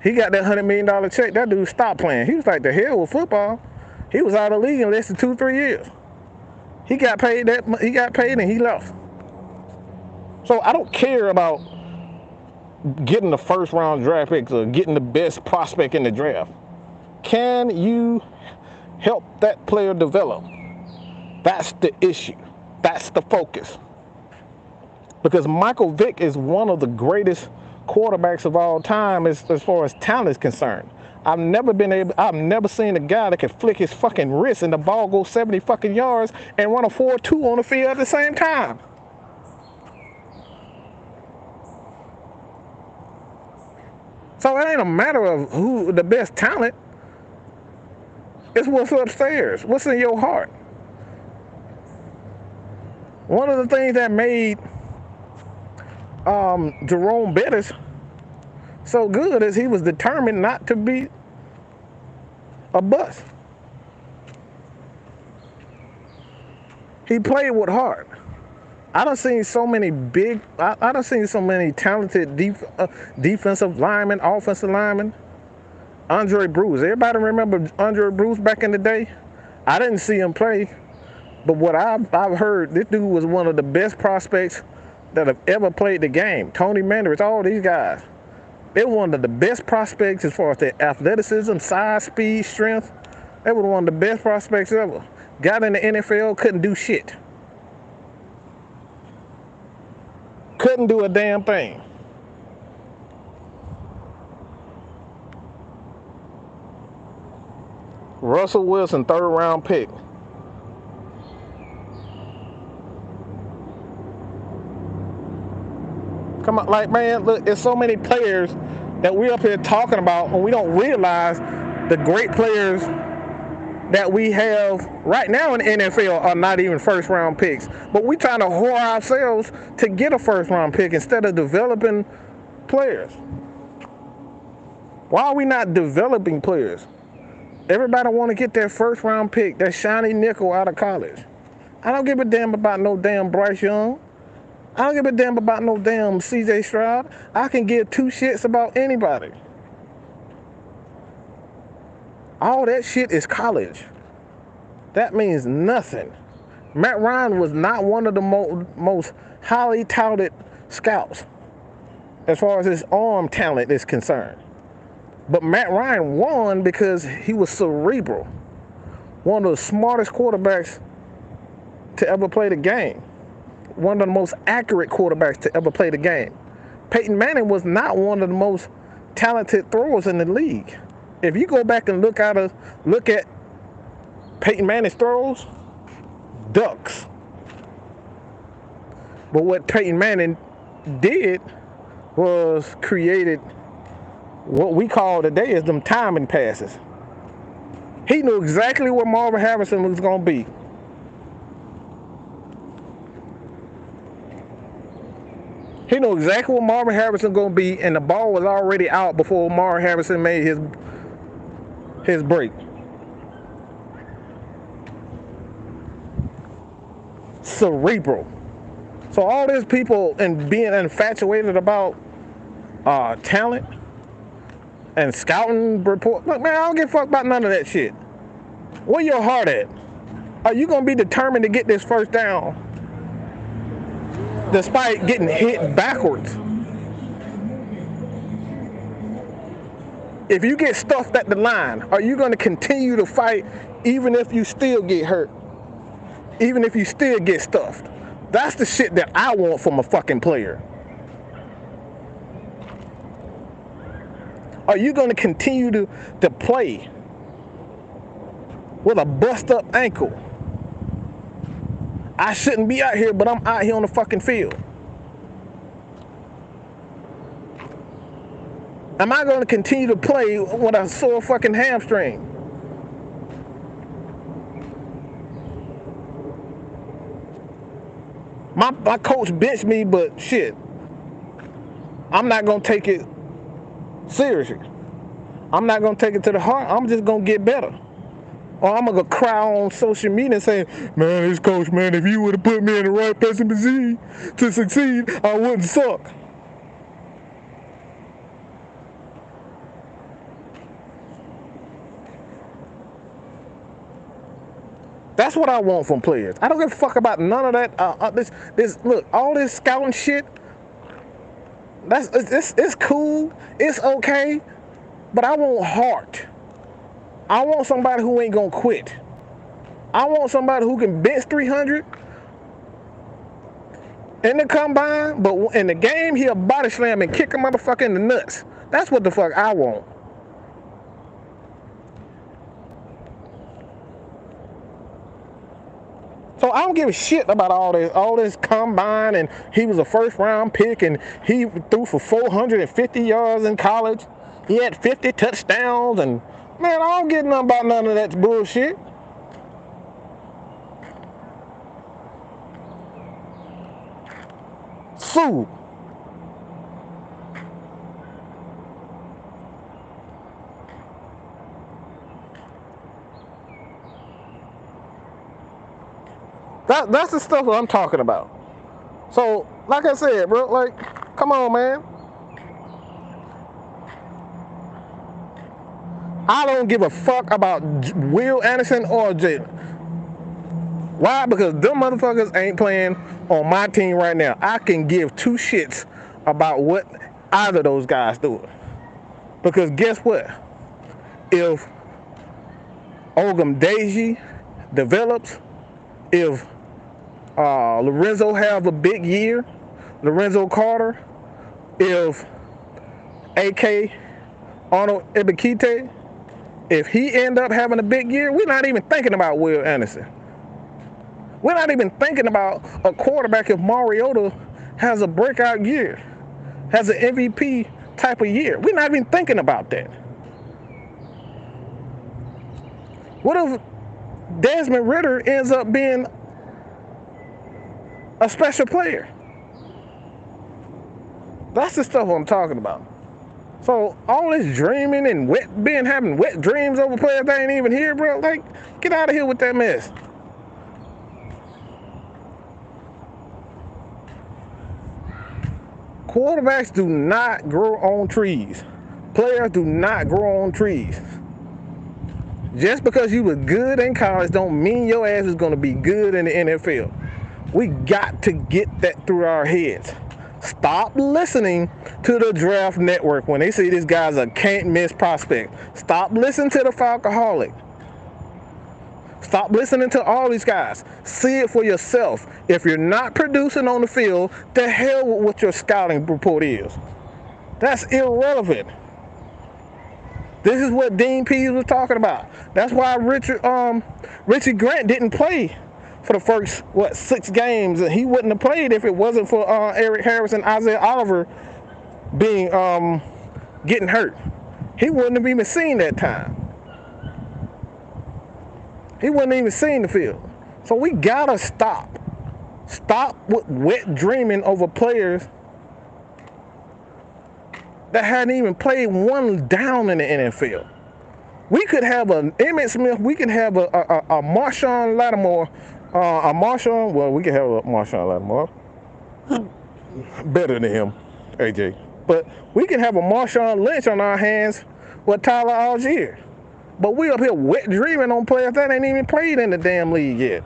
He got that $100 million check. That dude stopped playing. He was like, the hell with football. He was out of the league in less than 2-3 years. He got paid and he left. So I don't care about getting the first round draft picks or getting the best prospect in the draft. Can you help that player develop? That's the issue. That's the focus. Because Michael Vick is one of the greatest quarterbacks of all time as far as talent is concerned. I've never seen a guy that can flick his fucking wrist and the ball goes 70 fucking yards and run a 4.2 on the field at the same time. So it ain't a matter of who the best talent. It's what's upstairs, what's in your heart. One of the things that made Jerome Bettis so good is he was determined not to be a bust. He played with heart. I done seen so many talented defensive linemen, offensive linemen. Andre Bruce. Everybody remember Andre Bruce back in the day? I didn't see him play, but what I've heard, this dude was one of the best prospects that have ever played the game. Tony Mandarich, all these guys. They were one of the best prospects as far as their athleticism, size, speed, strength. They were one of the best prospects ever. Got in the NFL, couldn't do shit. Couldn't do a damn thing. Russell Wilson, 3rd round pick. Come on, like, man, look, there's so many players that we're up here talking about, and we don't realize the great players that we have right now in the NFL are not even 1st round picks. But we trying to whore ourselves to get a 1st round pick instead of developing players. Why are we not developing players? Everybody want to get their 1st round pick, that shiny nickel out of college. I don't give a damn about no damn Bryce Young. I don't give a damn about no damn CJ Stroud. I can give 2 shits about anybody. All that shit is college. That means nothing. Matt Ryan was not one of the most highly touted scouts as far as his arm talent is concerned. But Matt Ryan won because he was cerebral. One of the smartest quarterbacks to ever play the game. One of the most accurate quarterbacks to ever play the game. Peyton Manning was not one of the most talented throwers in the league. If you go back and look at Peyton Manning's throws, ducks. But what Peyton Manning did was created what we call today is them timing passes. He knew exactly where Marvin Harrison was going to be. He knew exactly where Marvin Harrison was going to be, and the ball was already out before Marvin Harrison made his break. Cerebral. So all these people and being infatuated about talent and scouting report. Look, man, I don't give a fuck about none of that shit. Where your heart at? Are you gonna be determined to get this 1st down despite getting hit backwards? If you get stuffed at the line, are you gonna continue to fight even if you still get hurt? Even if you still get stuffed? That's the shit that I want from a fucking player. Are you going to continue to play with a bust up ankle? I shouldn't be out here, but I'm out here on the fucking field. Am I going to continue to play with a sore fucking hamstring? My coach benched me, but shit, I'm not going to take it seriously. I'm not going to take it to the heart. I'm just going to get better. Or I'm going to cry on social media and say, man, this coach, man, if you would have put me in the right position to succeed, I wouldn't suck. That's what I want from players. I don't give a fuck about none of that. Look, all this scouting shit, it's cool, it's okay, but I want heart. I want somebody who ain't gonna quit. I want somebody who can bench 300 in the combine, but in the game, he'll body slam and kick a motherfucker in the nuts. That's what the fuck I want. So I don't give a shit about all this combine, and he was a first round pick, and he threw for 450 yards in college. He had 50 touchdowns, and man, I don't get nothing about none of that bullshit. Food. That's the stuff that I'm talking about. So, like I said, bro, like, come on, man. I don't give a fuck about Will Anderson or Jalen. Why? Because them motherfuckers ain't playing on my team right now. I can give two shits about what either of those guys doing. Because guess what? If Ogundeji develops, if Lorenzo have a big year, Lorenzo Carter, if AK Arnold Ebikite, if he end up having a big year, we're not even thinking about Will Anderson. We're not even thinking about a quarterback if Mariota has a breakout year, has an MVP type of year. We're not even thinking about that. What if Desmond Ridder ends up being a special player? That's the stuff I'm talking about. So all this dreaming and having wet dreams over players that ain't even here, bro. Like, get out of here with that mess. Quarterbacks do not grow on trees. Players do not grow on trees. Just because you were good in college don't mean your ass is going to be good in the NFL. We got to get that through our heads. Stop listening to the Draft Network when they say this guy's a can't-miss prospect. Stop listening to the Falcoholic. Stop listening to all these guys. See it for yourself. If you're not producing on the field, the hell with what your scouting report is. That's irrelevant. This is what Dean Pease was talking about. That's why Richie Grant didn't play for the first, 6 games. And he wouldn't have played if it wasn't for Eric Harris and Isaiah Oliver being getting hurt. He wouldn't have even seen that time. He wouldn't even seen the field. So we gotta stop. Stop with wet dreaming over players that hadn't even played one down in the NFL. We could have an Emmitt Smith. We could have a Marshawn Lattimore. We could have a Marshawn Lattimore. Better than him, AJ. But we can have a Marshawn Lynch on our hands with Tyler Algier. But we up here wet dreaming on players that ain't even played in the damn league yet.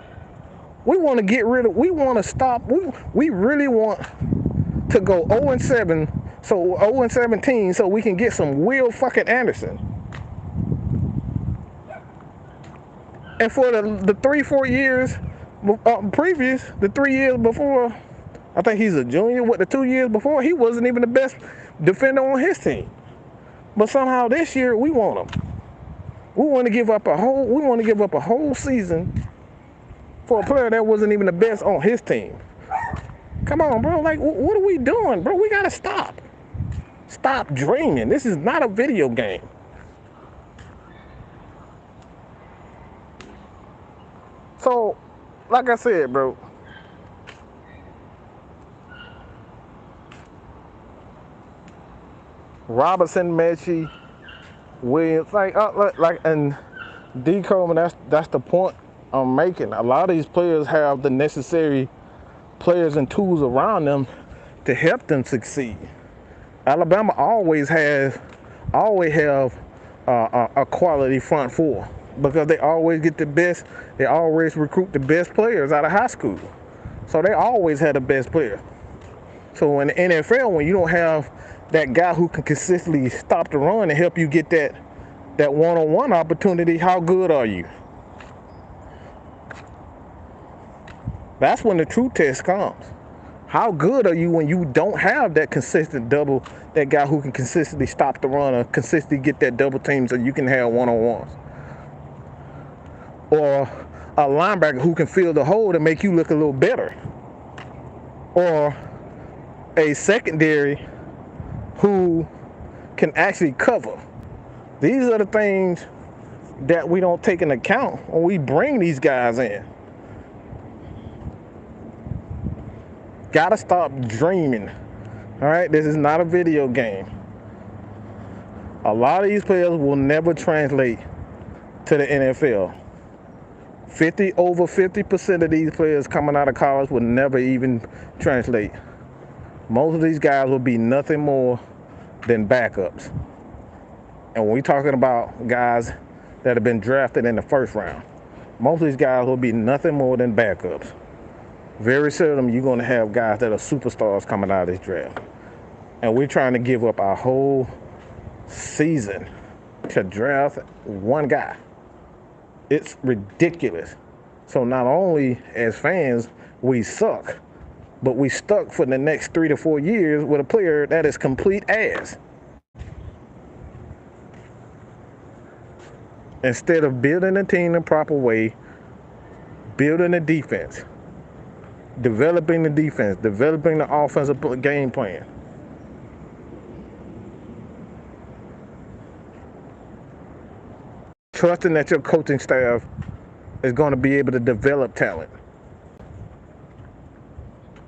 We want to get rid of, we want to stop, we really want to go 0-7, so 0-17, so we can get some Will fucking Anderson. And for the 3-4 years previous, the 3 years before, I think he's a junior, the 2 years before, he wasn't even the best defender on his team. But somehow this year, we want him. We want to give up a whole season for a player that wasn't even the best on his team. Come on, bro. Like, what are we doing, bro? We got to stop. Stop dreaming. This is not a video game. So, like I said, bro, Robinson, Mechie, Williams, and D. Coleman, that's the point I'm making. A lot of these players have the necessary players and tools around them to help them succeed. Alabama always have a quality front four because they always get the best. They always recruit the best players out of high school, so they always had the best players. So in the NFL, when you don't have that guy who can consistently stop the run and help you get that one-on-one opportunity, how good are you? That's when the true test comes. How good are you when you don't have that consistent double, that guy who can consistently stop the run or consistently get that double team so you can have one-on-ones? Or a linebacker who can fill the hole to make you look a little better, or a secondary who can actually cover. These are the things that we don't take into account when we bring these guys in. Gotta stop dreaming. All right, this is not a video game. A lot of these players will never translate to the NFL. Over 50% of these players coming out of college will never even translate. Most of these guys will be nothing more than backups. And when we're talking about guys that have been drafted in the first round, most of these guys will be nothing more than backups. Very seldom you're going to have guys that are superstars coming out of this draft. And we're trying to give up our whole season to draft one guy. It's ridiculous. So not only as fans, we suck, but we stuck for the next 3 to 4 years with a player that is complete ass. Instead of building a team the proper way, building a defense, developing the defense, developing the offensive game plan. Trusting that your coaching staff is going to be able to develop talent.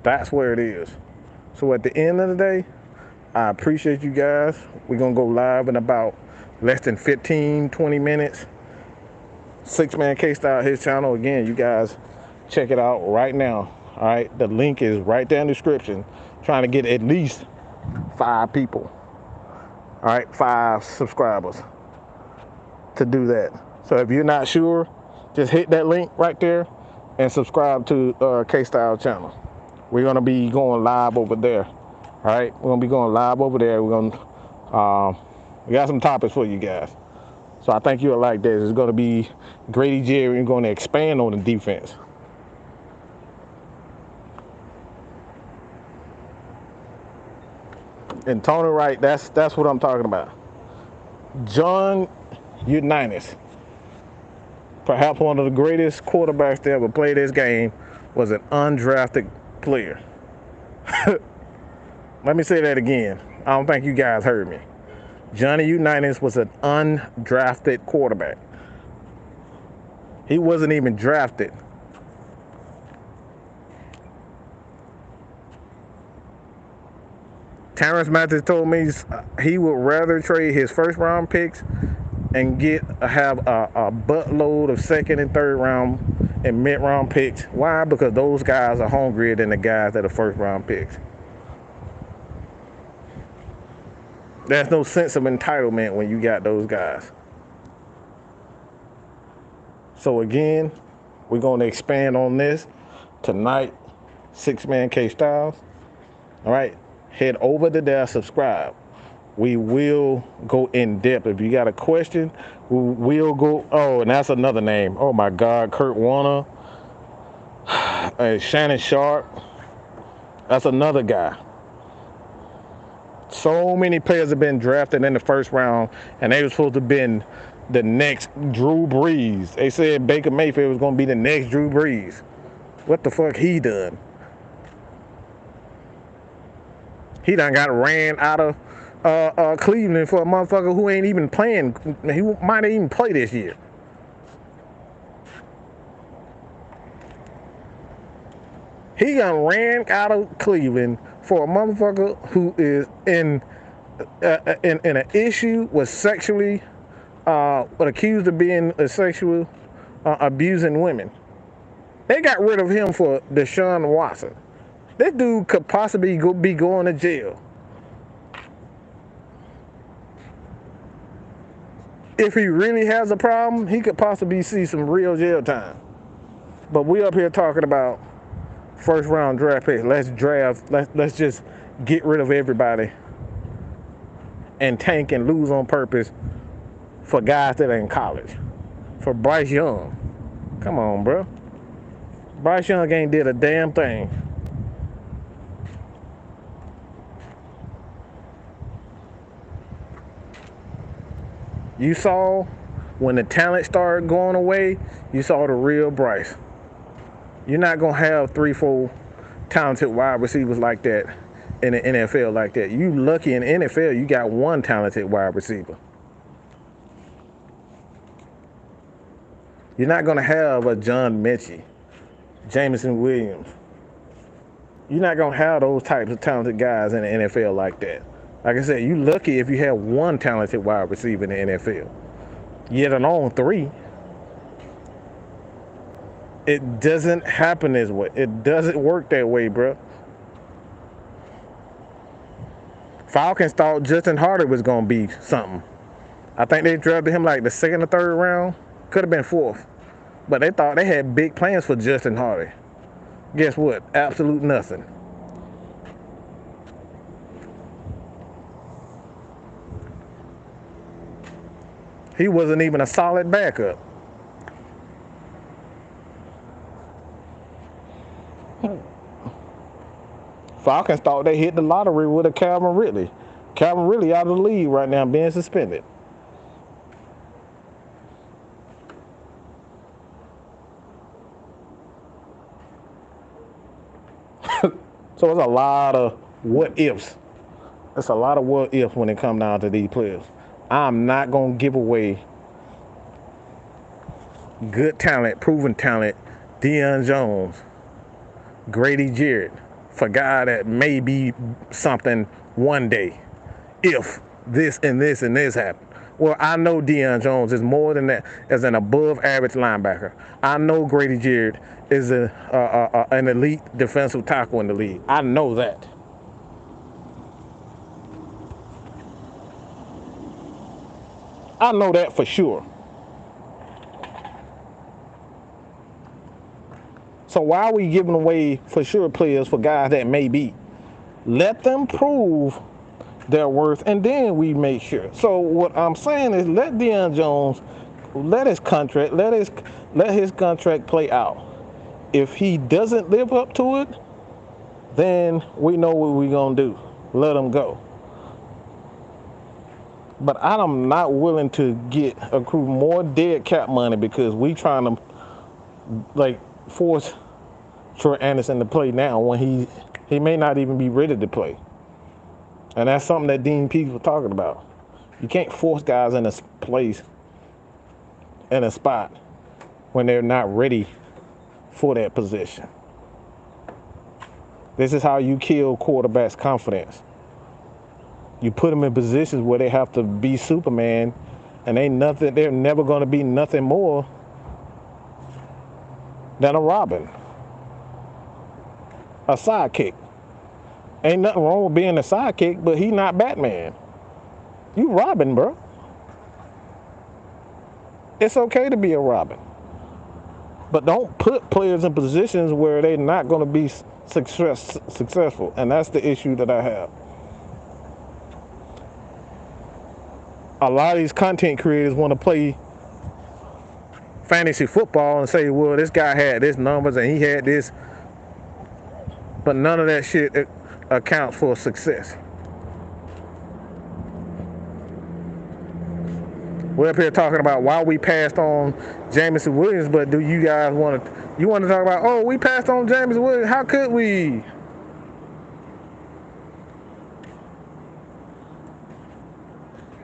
That's where it is. So at the end of the day, I appreciate you guys. We're going to go live in about less than 15, 20 minutes. 6-Man K-Style, his channel. Again, you guys check it out right now. All right, the link is right there in the description. Trying to get at least 5 people. All right, 5 subscribers to do that. So if you're not sure, just hit that link right there and subscribe to K-Style channel. We're gonna be going live over there. All right, we're gonna be going live over there. We're gonna we got some topics for you guys. So I think you'll like this. It's gonna be Grady Jerry and going to expand on the defense. And Tony Wright, that's what I'm talking about. John Unitas, perhaps one of the greatest quarterbacks to ever play this game, was an undrafted player. Let me say that again. I don't think you guys heard me. Johnny Unitas was an undrafted quarterback. He wasn't even drafted. Terrence Mathis told me he would rather trade his first round picks and have a buttload of second and third round and mid round picks. Why? Because those guys are hungrier than the guys that are first round picks. There's no sense of entitlement when you got those guys. So again, we're going to expand on this tonight. 6-Man K-Styles. All right, head over to there, subscribe. We will go in depth. If you got a question, we'll go. Oh, and that's another name. Oh my God, Kurt Warner, Shannon Sharp. That's another guy. So many players have been drafted in the first round, and they were supposed to have been the next Drew Brees. They said Baker Mayfield was going to be the next Drew Brees. What the fuck he done? He done got ran out of Cleveland for a motherfucker who ain't even playing. He might not even play this year. He got ran out of Cleveland for a motherfucker who is in an issue with sexually, accused of being a sexual abusing women. They got rid of him for Deshaun Watson. This dude could possibly be going to jail. If he really has a problem, he could possibly see some real jail time. But we up here talking about first round draft picks. Let's draft. Let's just get rid of everybody and tank and lose on purpose for guys that are in college. For Bryce Young. Come on, bro. Bryce Young ain't did a damn thing. You saw when the talent started going away, you saw the real Bryce. You're not gonna have 3, 4 talented wide receivers like that in the NFL like that. You lucky in the NFL, you got one talented wide receiver. You're not gonna have a John Mechie, Jameson Williams. You're not gonna have those types of talented guys in the NFL like that. Like I said, you lucky if you have one talented wide receiver in the NFL. Yet alone 3. It doesn't happen this way. It doesn't work that way, bro. Falcons thought Justin Hardy was gonna be something. I think they drafted him like the 2nd or 3rd round. Could have been 4th. But they thought they had big plans for Justin Hardy. Guess what? Absolute nothing. He wasn't even a solid backup. Falcons thought they hit the lottery with a Calvin Ridley. Calvin Ridley out of the league right now, being suspended. So it's a lot of what ifs. It's a lot of what ifs when it comes down to these players. I'm not going to give away good talent, proven talent, Deion Jones, Grady Jarrett, for a guy that may be something one day if this and this and this happen. Well, I know Deion Jones is more than that, as an above average linebacker. I know Grady Jarrett is an elite defensive tackle in the league. I know that. I know that for sure. So why are we giving away for sure players for guys that may be? Let them prove their worth, and then we make sure. So what I'm saying is, let Deion Jones, let his contract play out. If he doesn't live up to it, then we know what we're gonna do. Let him go. But I'm not willing to accrue more dead cap money because we trying to force Troy Anderson to play now when he may not even be ready to play. And that's something that Dean Pease was talking about. You can't force guys in a place, in a spot, when they're not ready for that position. This is how you kill quarterbacks' confidence. You put them in positions where they have to be Superman, and they're never going to be nothing more than a Robin, a sidekick. Ain't nothing wrong with being a sidekick, but he not Batman. You Robin, bro. It's okay to be a Robin. But don't put players in positions where they're not going to be successful. And that's the issue that I have. A lot of these content creators want to play fantasy football and say, well, this guy had this numbers and he had this. But none of that shit accounts for success. We're up here talking about why we passed on Jameson Williams, but do you guys want to talk about, oh, we passed on Jameson Williams, how could we?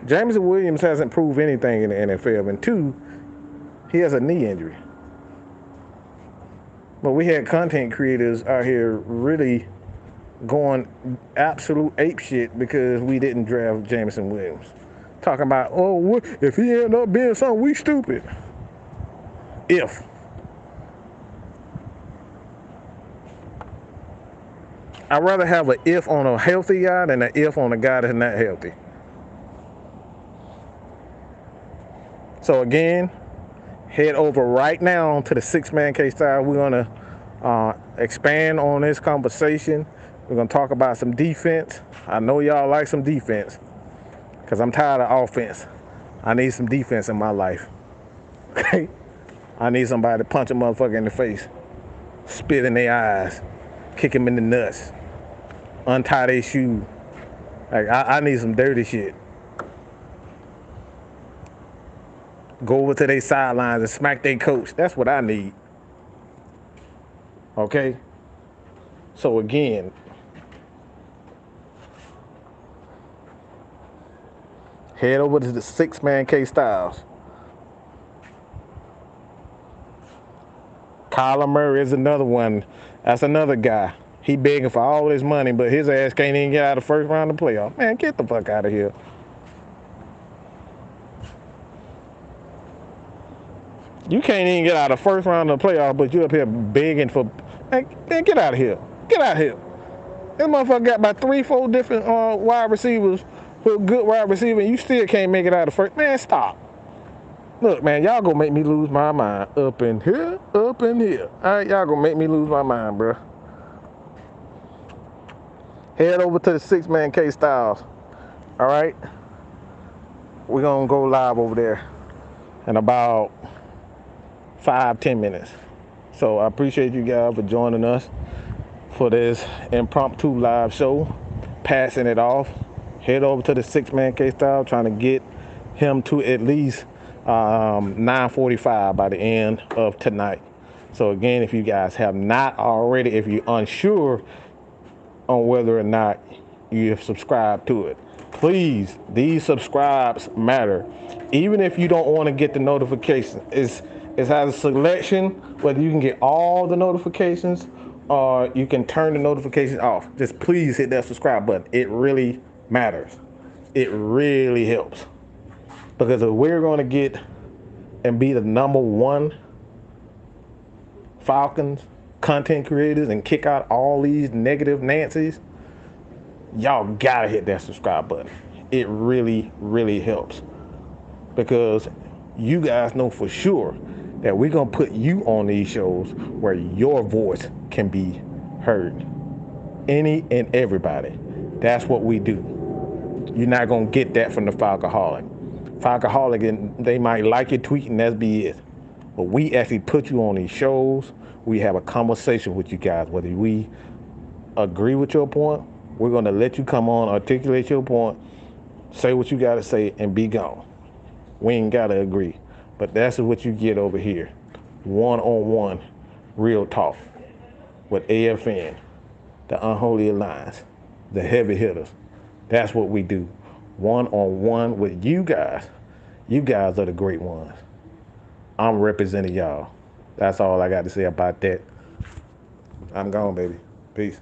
Jameson Williams hasn't proved anything in the NFL, and 2, he has a knee injury. But we had content creators out here really going absolute apeshit because we didn't draft Jameson Williams. Talking about, oh, what if he ended up being something, we stupid. If. I'd rather have an if on a healthy guy than an if on a guy that's not healthy. So again, head over right now to the 6-Man case style. We're gonna expand on this conversation. We're gonna talk about some defense. I know y'all like some defense, because I'm tired of offense. I need some defense in my life. Okay? I need somebody to punch a motherfucker in the face, spit in their eyes, kick him in the nuts, untie their shoe. Like, I need some dirty shit. Go over to their sidelines and smack their coach. That's what I need. Okay? So again, head over to the six-man K Styles. Kyler Murray is another one. That's another guy. He begging for all his money, but his ass can't even get out of the first round of the playoff. Man, get the fuck out of here. You can't even get out of the first round of the playoff, but you up here begging for. Man, get out of here. Get out of here. This motherfucker got about 3, 4 different wide receivers who are good wide receivers, and you still can't make it out of the first. Man, stop. Look, man, y'all gonna make me lose my mind. Up in here, up in here. All right, y'all gonna make me lose my mind, bro. Head over to the six-man K Styles. All right? We're gonna go live over there in about 5-10 minutes. So I appreciate you guys for joining us for this impromptu live show, passing it off. Head over to the six-man K Style, trying to get him to at least 9:45 by the end of tonight. So again, if you guys have not already, if you're unsure on whether or not you have subscribed to it, please, these subscribes matter. Even if you don't want to get the notification, it has a selection whether you can get all the notifications or you can turn the notifications off. Just please hit that subscribe button. It really matters. It really helps. Because if we're going to get and be the #1 Falcons content creators and kick out all these negative Nancy's, y'all gotta hit that subscribe button. It really, really helps. Because you guys know for sure that we're gonna put you on these shows where your voice can be heard. Any and everybody. That's what we do. You're not gonna get that from the Falcoholic. Falcoholic, they might like your tweet and that's be it. But we actually put you on these shows. We have a conversation with you guys. Whether we agree with your point, we're gonna let you come on, articulate your point, say what you gotta say, and be gone. We ain't gotta agree. But that's what you get over here. One-on-one, real talk with AFN, the Unholy Alliance, the heavy hitters. That's what we do. One-on-one with you guys. You guys are the great ones. I'm representing y'all. That's all I got to say about that. I'm gone, baby. Peace.